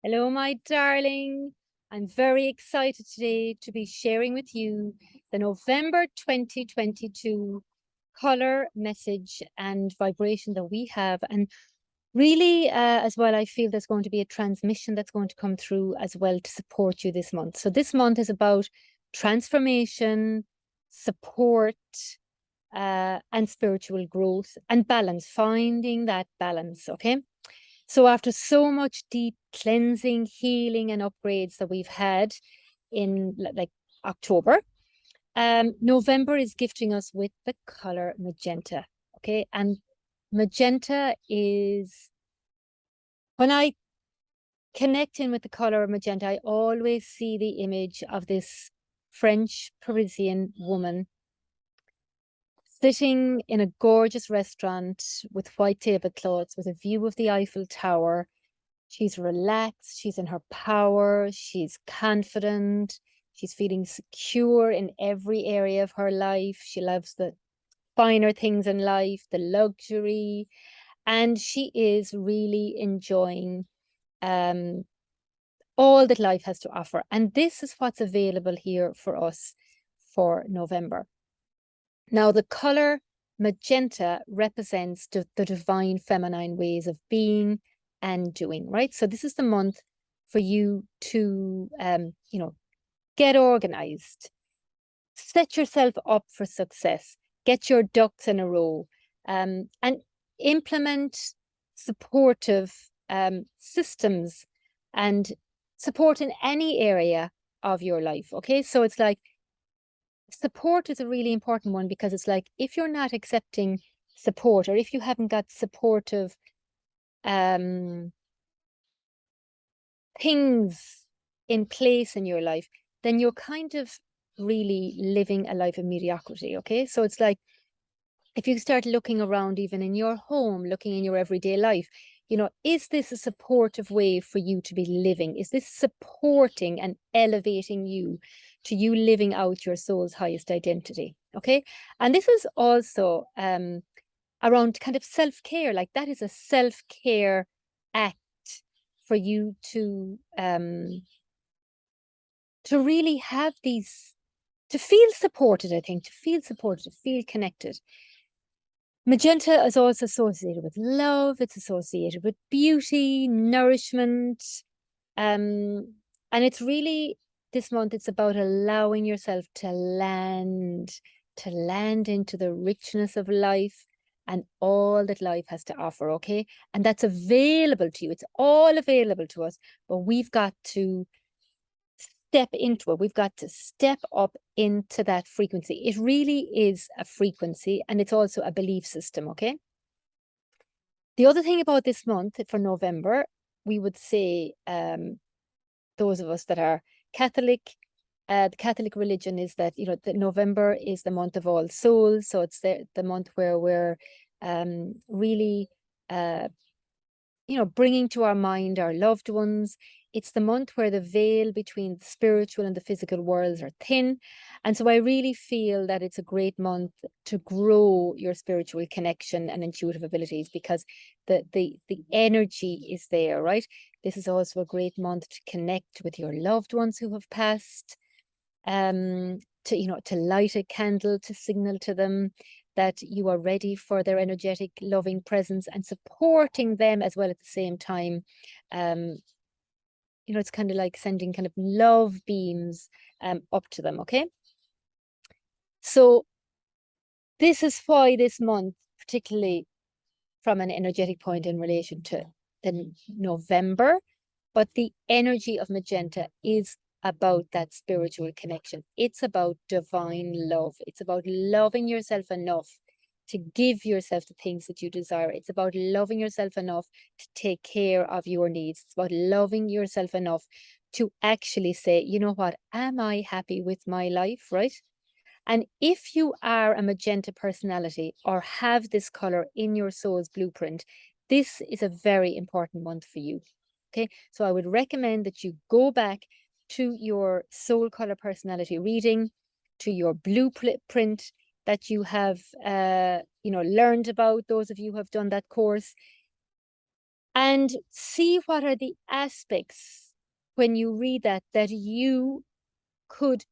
Hello, my darling. I'm very excited today to be sharing with you the November 2022 color message and vibration that we have. And really, as well, I feel there's going to be a transmission that's going to come through as well to support you this month. So this month is about transformation, support, and spiritual growth and balance, finding that balance. Okay. So after so much deep cleansing, healing, and upgrades that we've had in like October, November is gifting us with the color magenta. Okay. And magenta is, when I connect in with the color magenta, I always see the image of this French Parisian woman sitting in a gorgeous restaurant with white tablecloths, with a view of the Eiffel Tower. She's relaxed, she's in her power, she's confident, she's feeling secure in every area of her life. She loves the finer things in life, the luxury, and she is really enjoying all that life has to offer. And this is what's available here for us for November. Now, the color magenta represents the divine feminine ways of being and doing, right? So this is the month for you to, get organized, set yourself up for success, get your ducks in a row, and implement supportive systems and support in any area of your life. Okay, so it's like support is a really important one, because it's like if you're not accepting support, or if you haven't got supportive things in place in your life, then you're kind of really living a life of mediocrity. Okay, so it's like if you start looking around, even in your home, looking in your everyday life, is this a supportive way for you to be living? Is this supporting and elevating you to you living out your soul's highest identity? Okay. And this is also around kind of self-care. Like, that is a self-care act for you to really have these, to feel supported, I think, to feel supported, to feel connected. Magenta is also associated with love. It's associated with beauty, nourishment. And it's really, this month, it's about allowing yourself to land into the richness of life and all that life has to offer. Okay. And that's available to you. It's all available to us, but we've got to step into it. We've got to step up into that frequency. It really is a frequency, and it's also a belief system. Okay. The other thing about this month for November, we would say, those of us that are Catholic, the Catholic religion is that, that November is the month of All Souls. So it's the month where we're really, bringing to our mind our loved ones. It's the month where the veil between the spiritual and the physical worlds are thin. And so I really feel that it's a great month to grow your spiritual connection and intuitive abilities, because the energy is there, right? This is also a great month to connect with your loved ones who have passed, to light a candle to signal to them that you are ready for their energetic, loving presence, and supporting them as well at the same time. It's kind of like sending kind of love beams up to them. Okay. So this is why this month, particularly from an energetic point in relation to the November, but the energy of magenta is about that spiritual connection. It's about divine love. It's about loving yourself enough to give yourself the things that you desire. It's about loving yourself enough to take care of your needs. It's about loving yourself enough to actually say, you know what, am I happy with my life, right? And if you are a magenta personality or have this color in your soul's blueprint, this is a very important month for you. Okay, so I would recommend that you go back to your soul color personality reading, to your blueprint that you have learned about, those of you who have done that course, and see what are the aspects when you read that you could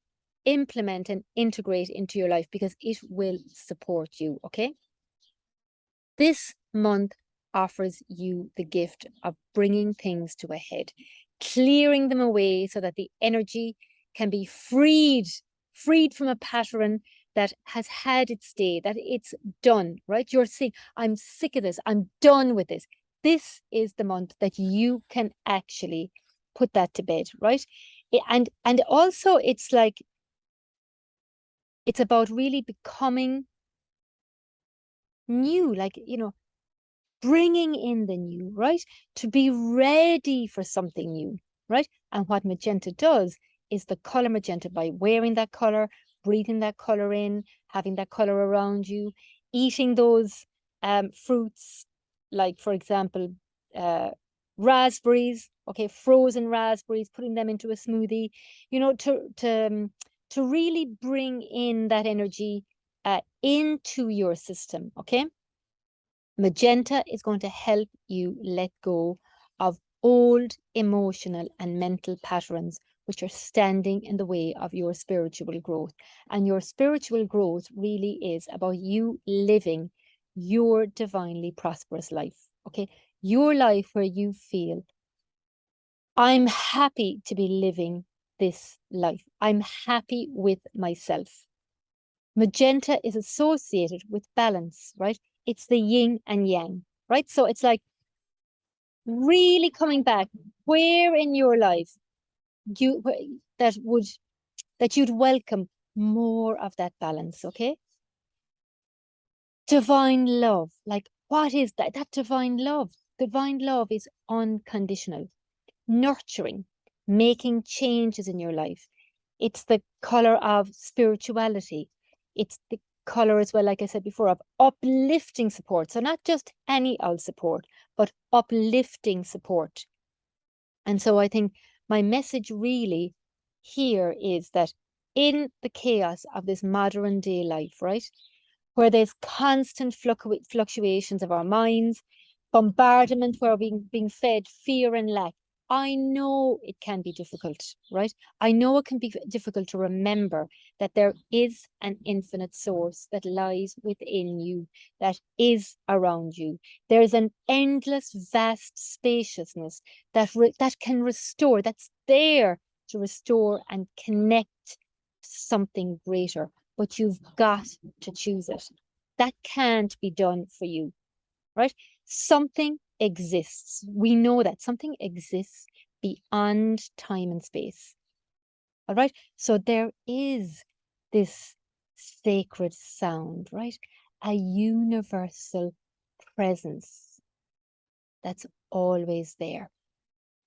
implement and integrate into your life, because it will support you, okay? This month offers you the gift of bringing things to a head, clearing them away so that the energy can be freed from a pattern that has had its day, that it's done, right? You're saying, I'm sick of this, I'm done with this. This is the month that you can actually put that to bed, right? And also it's like, it's about really becoming new, like, bringing in the new, right? To be ready for something new, right? And what magenta does is the color magenta, by wearing that color, breathing that color in, having that color around you, eating those fruits, like, for example, raspberries, okay, frozen raspberries, putting them into a smoothie, to really bring in that energy into your system, okay? Magenta is going to help you let go of old emotional and mental patterns which are standing in the way of your spiritual growth. And your spiritual growth really is about you living your divinely prosperous life, okay? Your life where you feel, I'm happy to be living this life. I'm happy with myself. Magenta is associated with balance, right? It's the yin and yang, right? So it's like really coming back, where in your life you that would that you'd welcome more of that balance, okay? Divine love, like, what is that? That divine love. Divine love is unconditional, nurturing, making changes in your life. It's the color of spirituality. It's the color as well, like I said before, of uplifting support. So not just any old support, but uplifting support. And so I think my message really here is that in the chaos of this modern day life, right, where there's constant fluctuations of our minds, bombardment where we're being fed fear and lack. I know it can be difficult, right? I know it can be difficult to remember that there is an infinite source that lies within you, that is around you. There's an endless, vast spaciousness that can restore, that's there to restore and connect something greater, but you've got to choose it. That can't be done for you, right? Something exists. We know that something exists beyond time and space. All right. So there is this sacred sound, right? A universal presence that's always there.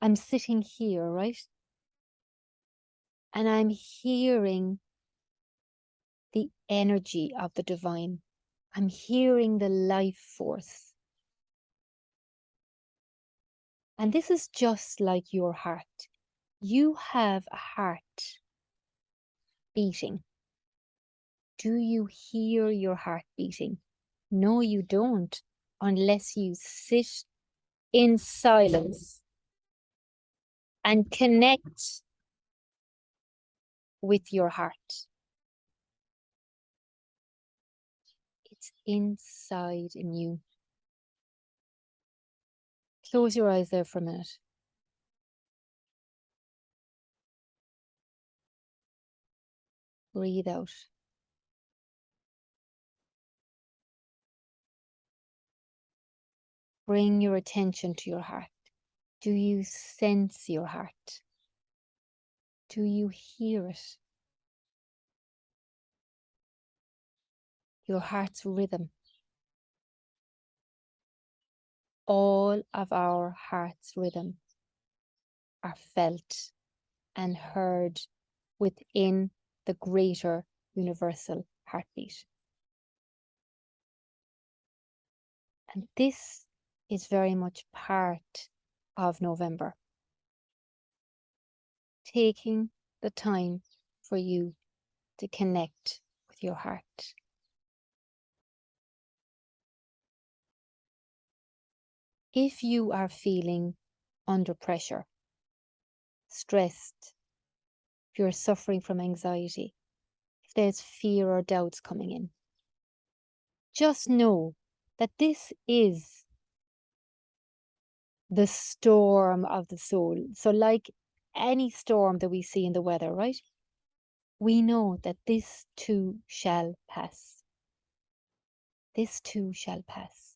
I'm sitting here, right? And I'm hearing the energy of the divine. I'm hearing the life force. And this is just like your heart. You have a heart beating. Do you hear your heart beating? No, you don't, unless you sit in silence and connect with your heart. It's inside in you. Close your eyes there for a minute. Breathe out. Bring your attention to your heart. Do you sense your heart? Do you hear it? Your heart's rhythm. All of our heart's rhythm are felt and heard within the greater universal heartbeat. And this is very much part of November. Taking the time for you to connect with your heart. if you are feeling under pressure, stressed, if you're suffering from anxiety, if there's fear or doubts coming in, just know that this is the storm of the soul. So like any storm that we see in the weather, right? We know that this too shall pass. This too shall pass.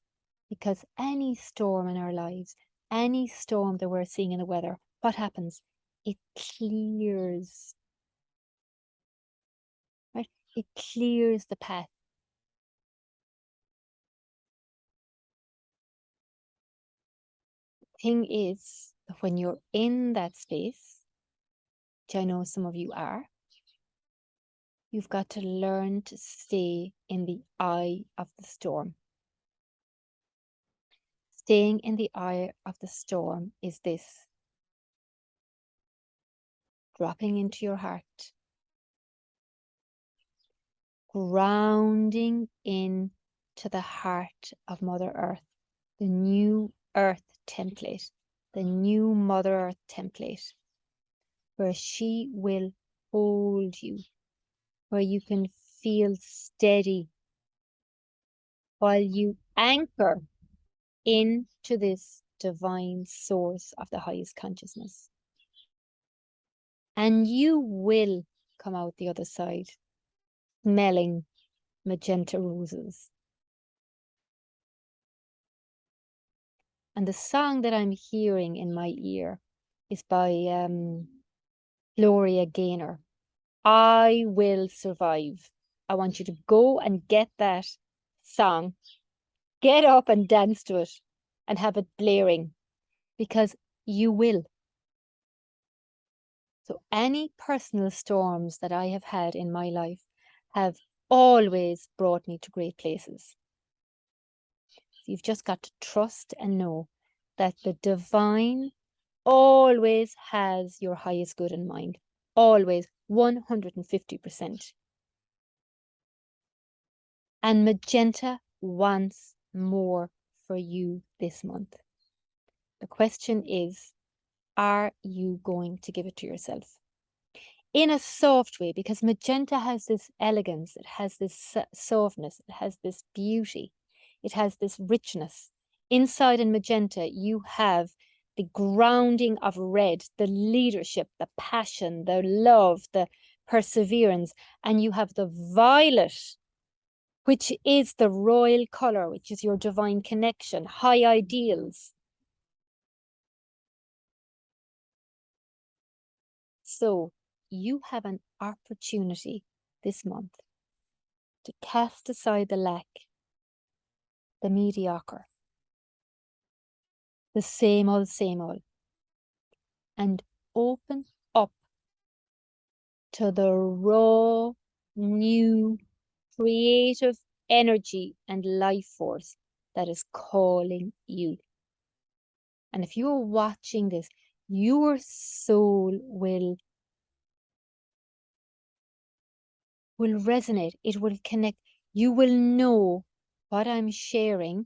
Because any storm in our lives, any storm that we're seeing in the weather, what happens? It clears, right? It clears the path. The thing is that when you're in that space, which I know some of you are, you've got to learn to stay in the eye of the storm. Staying in the eye of the storm is this: dropping into your heart, grounding in to the heart of Mother Earth, the new Earth template, the new Mother Earth template, where she will hold you, where you can feel steady while you anchor into this divine source of the highest consciousness. And you will come out the other side smelling magenta roses. And the song that I'm hearing in my ear is by Gloria Gaynor. I Will Survive. I want you to go and get that song, get up and dance to it and have it blaring, because you will. So any personal storms that I have had in my life have always brought me to great places. You've just got to trust and know that the divine always has your highest good in mind. Always, 150%. And Magenta wants more for you this month. The question is, are you going to give it to yourself? In a soft way, because Magenta has this elegance, it has this softness, it has this beauty, it has this richness. Inside in Magenta, you have the grounding of red, the leadership, the passion, the love, the perseverance, and you have the violet, which is the royal color, which is your divine connection, high ideals. So you have an opportunity this month to cast aside the lack, the mediocre, the same old, and open up to the raw, new, creative energy and life force that is calling you. And if you're watching this, your soul will resonate, it will connect. You will know what I'm sharing,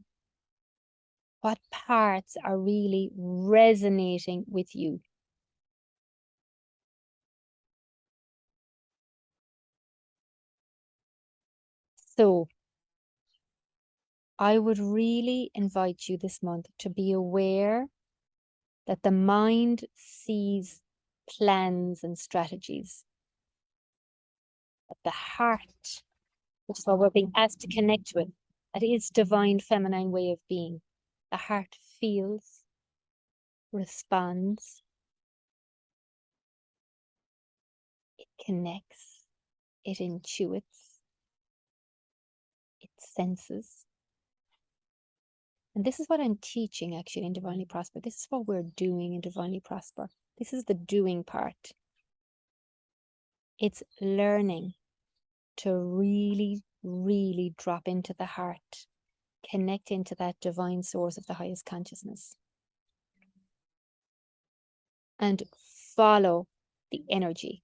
what parts are really resonating with you. So I would really invite you this month to be aware that the mind sees plans and strategies, but the heart, which is what we're being asked to connect with, that is divine feminine way of being. The heart feels, responds, it connects, it intuits, it senses. And this is what I'm teaching actually in Divinely Prosper. This is what we're doing in Divinely Prosper. This is the doing part. It's learning to really, really drop into the heart, connect into that divine source of the highest consciousness, and follow the energy.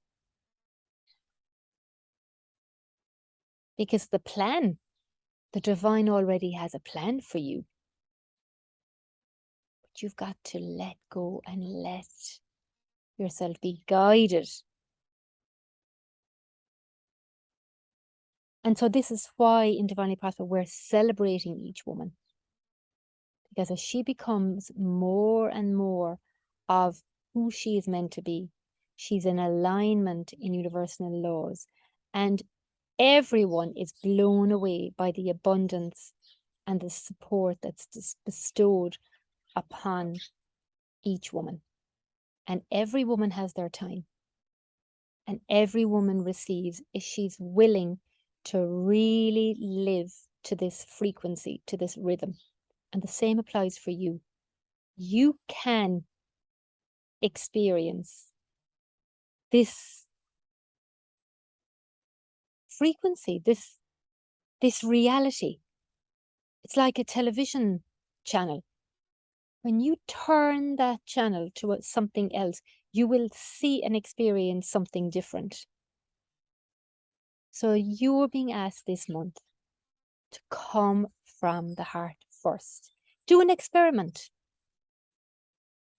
Because the plan, the divine already has a plan for you. But you've got to let go and let yourself be guided. And so this is why in Divinely Prosper we're celebrating each woman. Because as she becomes more and more of who she is meant to be, she's in alignment in universal laws. And everyone is blown away by the abundance and the support that's bestowed upon each woman. And every woman has their time. And every woman receives if she's willing to really live to this frequency, to this rhythm. And the same applies for you. You can experience this frequency, this reality. It's like a television channel. When you turn that channel to something else, you will see and experience something different. So you're being asked this month to come from the heart first. Do an experiment.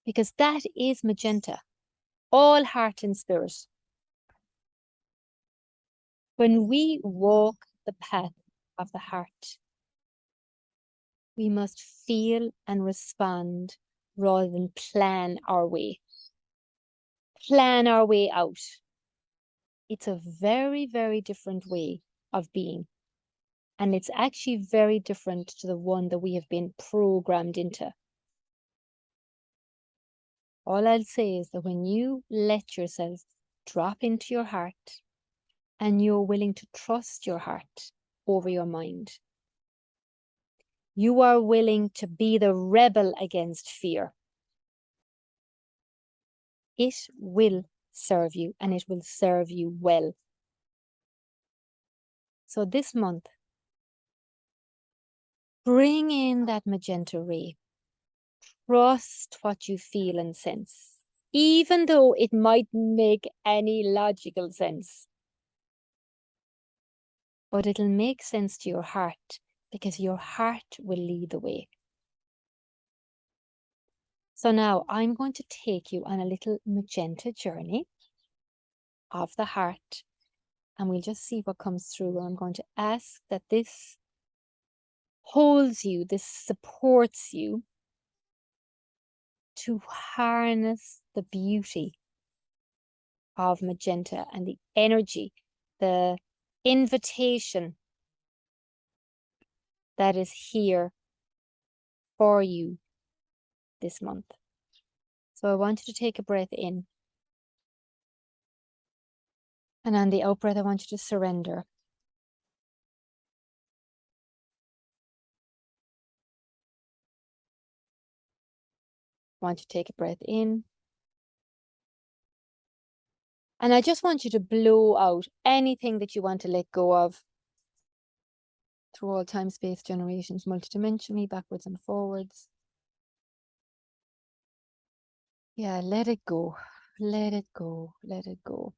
Because that is Magenta. All heart and spirit. When we walk the path of the heart, we must feel and respond rather than plan our way. Plan our way out. It's a very, very different way of being. And it's actually very different to the one that we have been programmed into. All I'll say is that when you let yourself drop into your heart and you're willing to trust your heart over your mind, you are willing to be the rebel against fear. It will serve you and it will serve you well. So this month, bring in that magenta ray. Trust what you feel and sense, even though it might make any logical sense. But it'll make sense to your heart because your heart will lead the way. So now I'm going to take you on a little magenta journey of the heart, and we'll just see what comes through. I'm going to ask that this holds you, this supports you to harness the beauty of magenta and the energy, the invitation that is here for you this month. So I want you to take a breath in. And on the out breath, I want you to surrender. I want you to take a breath in. And I just want you to blow out anything that you want to let go of through all time, space, generations, multidimensionally, backwards and forwards. Yeah, let it go. Let it go. Let it go.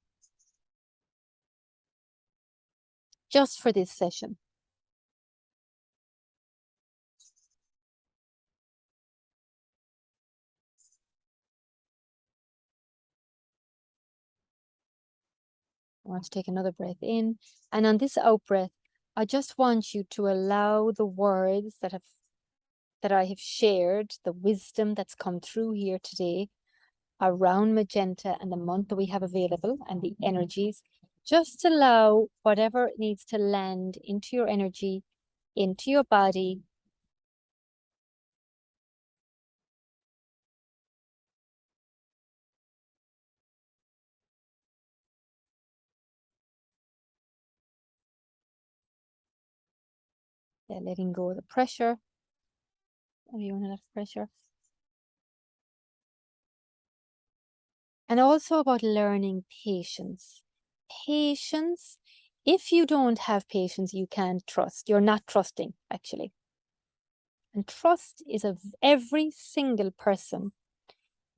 Just for this session. I want to take another breath in. And on this out breath, I just want you to allow the words that I have shared, the wisdom that's come through here today around magenta and the month that we have available and the energies, just allow whatever needs to land into your energy, into your body. Yeah, letting go of the pressure. Everyone has pressure. And also about learning patience. Patience. If you don't have patience, you can't trust. You're not trusting, actually. And trust is every single person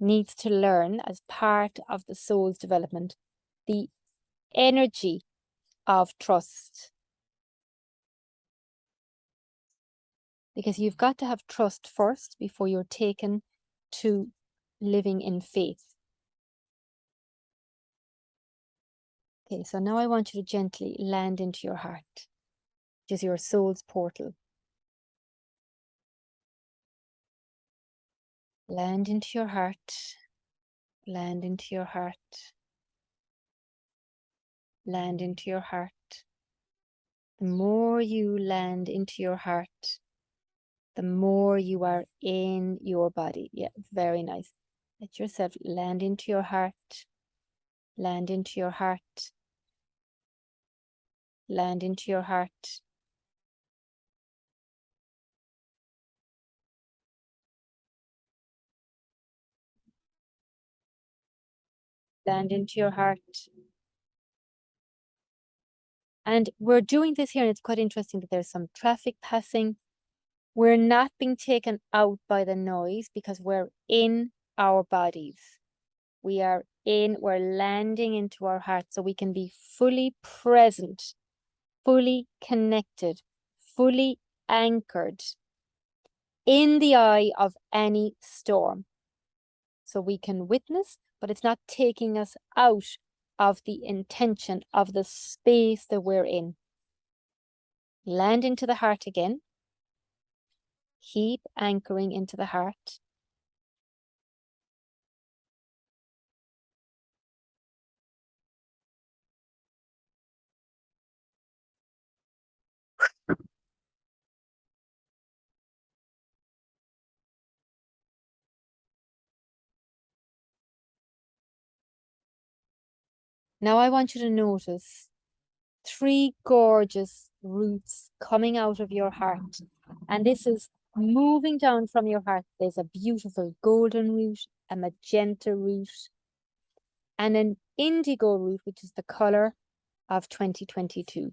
needs to learn as part of the soul's development, the energy of trust. Because you've got to have trust first before you're taken to living in faith. Okay, so now I want you to gently land into your heart, which is your soul's portal. Land into your heart, land into your heart, land into your heart. The more you land into your heart, the more you are in your body. Yeah, very nice. Let yourself land into your heart, land into your heart, land into your heart. Land into your heart. And we're doing this here, and it's quite interesting that there's some traffic passing. We're not being taken out by the noise because we're in our bodies. We're landing into our heart so we can be fully present, fully connected, fully anchored in the eye of any storm. So we can witness, but it's not taking us out of the intention of the space that we're in. Land into the heart again. Keep anchoring into the heart. Now I want you to notice 3 gorgeous roots coming out of your heart. And this is moving down from your heart. There's a beautiful golden root, a magenta root, and an indigo root, which is the color of 2022.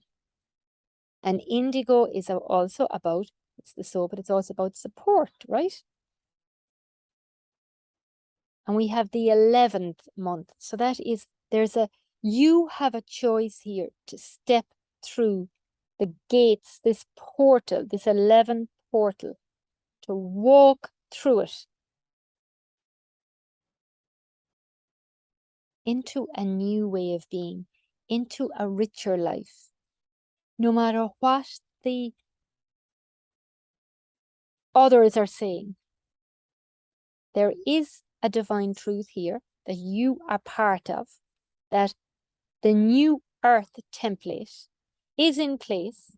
And indigo is also about, it's the soul, but it's also about support, right? And we have the 11th month. So that is, you have a choice here to step through the gates, this portal, this 11th portal, to walk through it into a new way of being, into a richer life. No matter what the others are saying, there is a divine truth here that you are part of, that the new earth template is in place,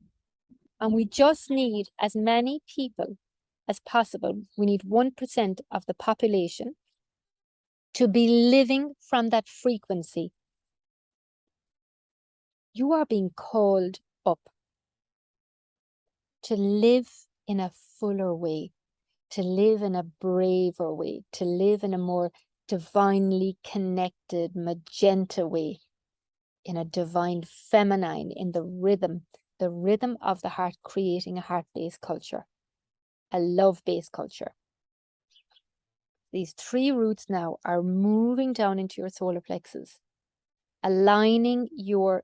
and we just need as many people as possible. We need 1% of the population to be living from that frequency. You are being called up to live in a fuller way, to live in a braver way, to live in a more divinely connected magenta way, in a divine feminine, in the rhythm of the heart, creating a heart-based culture, a love-based culture. These 3 roots now are moving down into your solar plexus, aligning your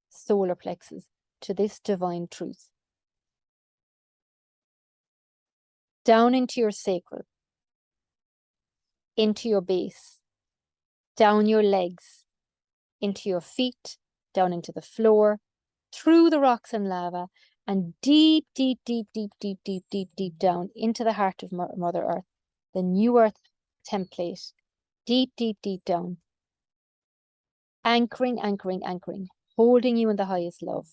solar plexus to this divine truth. Down into your sacral, into your base, down your legs, into your feet, down into the floor, through the rocks and lava, and deep, deep, deep, deep, deep, deep, deep, deep down into the heart of Mother Earth, the new earth template, deep, deep, deep down, anchoring, anchoring, anchoring, holding you in the highest love,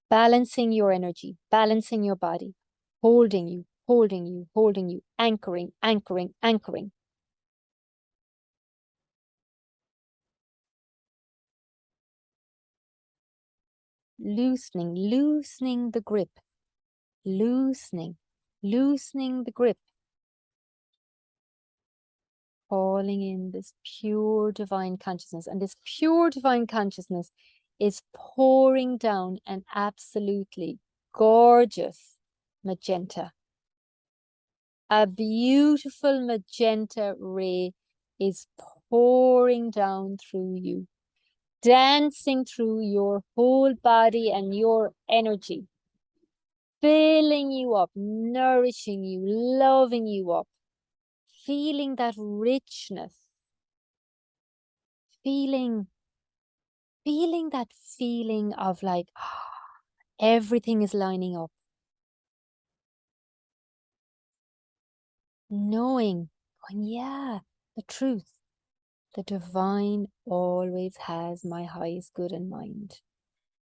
balancing your energy, balancing your body, holding you, holding you, holding you, anchoring, anchoring, anchoring. Loosening, loosening the grip, loosening, loosening the grip. Calling in this pure divine consciousness. And this pure divine consciousness is pouring down an absolutely gorgeous magenta. A beautiful magenta ray is pouring down through you, dancing through your whole body and your energy, filling you up, nourishing you, loving you up, feeling that richness, feeling that feeling of like everything is lining up, knowing, going, yeah, the truth, the divine always has my highest good in mind.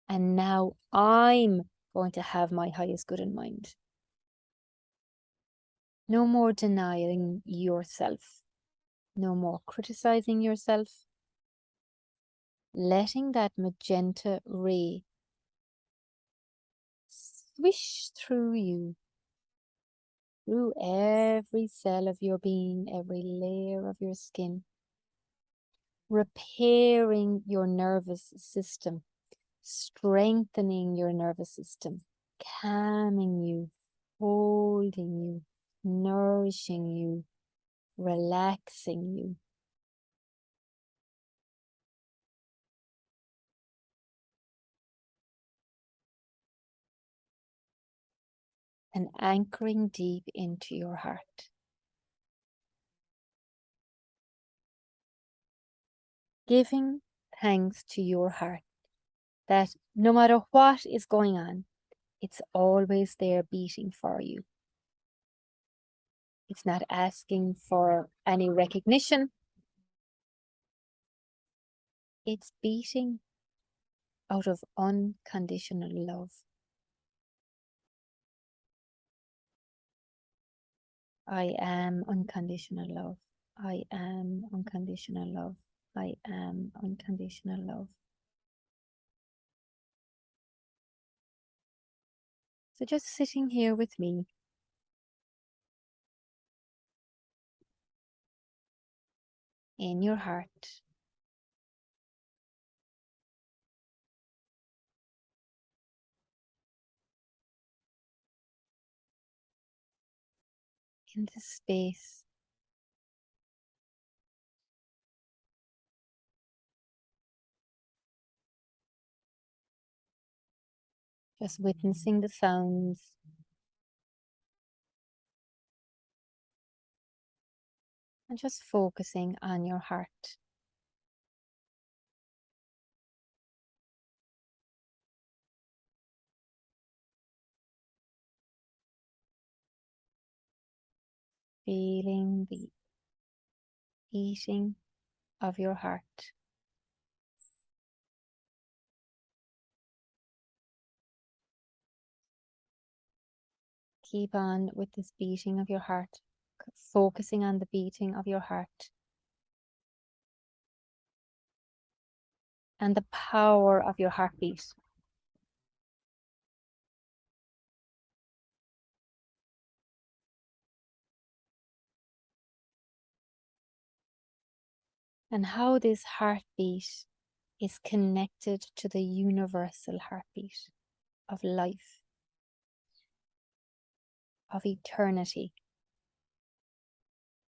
And now I'm going to have my highest good in mind. No more denying yourself. No more criticizing yourself. Letting that magenta ray swish through you, through every cell of your being, every layer of your skin, repairing your nervous system, strengthening your nervous system, calming you, holding you, nourishing you, relaxing you. And anchoring deep into your heart. Giving thanks to your heart that no matter what is going on, it's always there beating for you. It's not asking for any recognition. It's beating out of unconditional love. I am unconditional love. I am unconditional love. I am unconditional love. So just sitting here with me, in your heart, in this space, just witnessing the sounds, and just focusing on your heart. Feeling the beating of your heart. Keep on with this beating of your heart, focusing on the beating of your heart and the power of your heartbeat. And how this heartbeat is connected to the universal heartbeat of life, of eternity,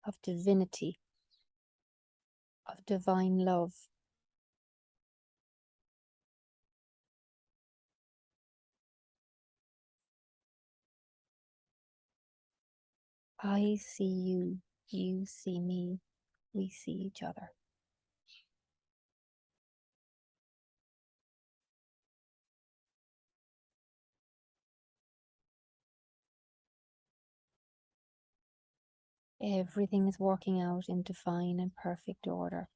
of divinity, of divine love. I see you, you see me, we see each other. Everything is working out in divine and perfect order.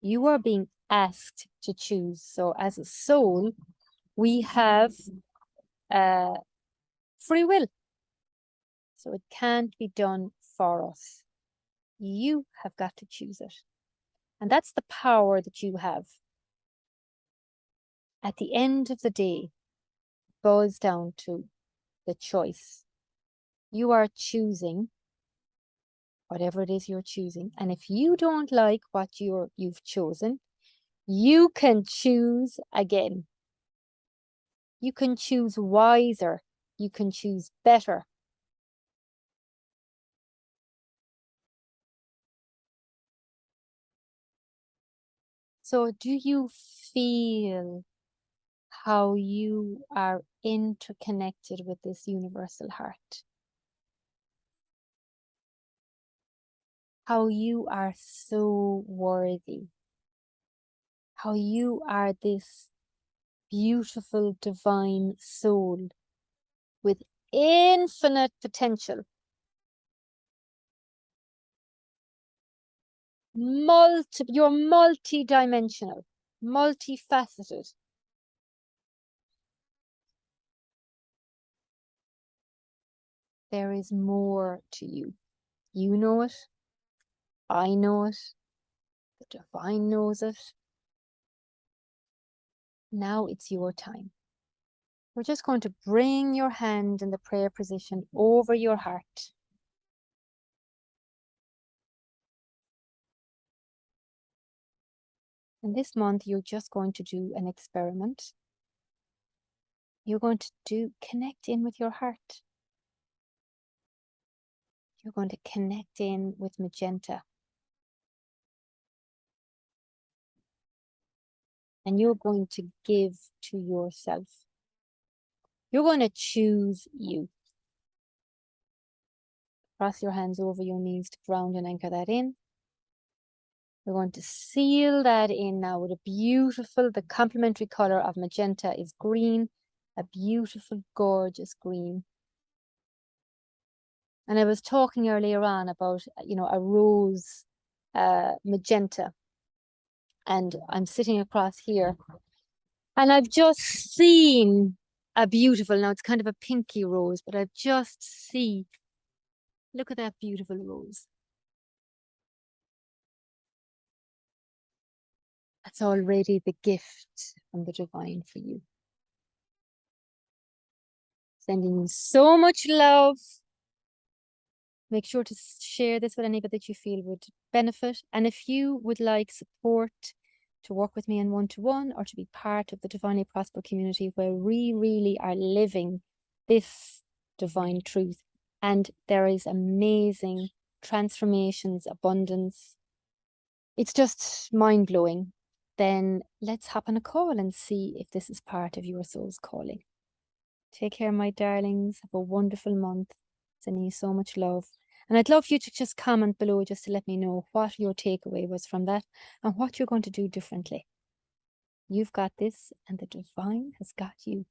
You are being asked to choose. So as a soul, we have free will. So it can't be done for us. You have got to choose it. And that's the power that you have. At the end of the day, it boils down to the choice. You are choosing whatever it is you're choosing. And if you don't like what you've chosen, you can choose again. You can choose wiser. You can choose better. So do you feel how you are interconnected with this universal heart. How you are so worthy. How you are this beautiful divine soul with infinite potential. You're multi-dimensional, multifaceted. There is more to you. You know it. I know it. The divine knows it. Now it's your time. We're just going to bring your hand in the prayer position over your heart. And this month, you're just going to do an experiment. You're going to connect in with your heart. You're going to connect in with Magenta. And you're going to give to yourself. You're going to choose you. Cross your hands over your knees to ground and anchor that in. We're going to seal that in now with a beautiful, the complementary color of magenta is green, a beautiful, gorgeous green. And I was talking earlier on about, a rose magenta. And I'm sitting across here. And I've just seen a beautiful, now it's kind of a pinky rose, but I've just seen, look at that beautiful rose. That's already the gift from the divine for you. Sending you so much love. Make sure to share this with anybody that you feel would benefit. And if you would like support to work with me in one-to-one or to be part of the Divinely Prosper community where we really are living this divine truth, and there is amazing transformations, abundance, it's just mind-blowing, then let's hop on a call and see if this is part of your soul's calling. Take care, my darlings. Have a wonderful month. Sending you so much love. And I'd love you to just comment below just to let me know what your takeaway was from that and what you're going to do differently. You've got this, and the divine has got you.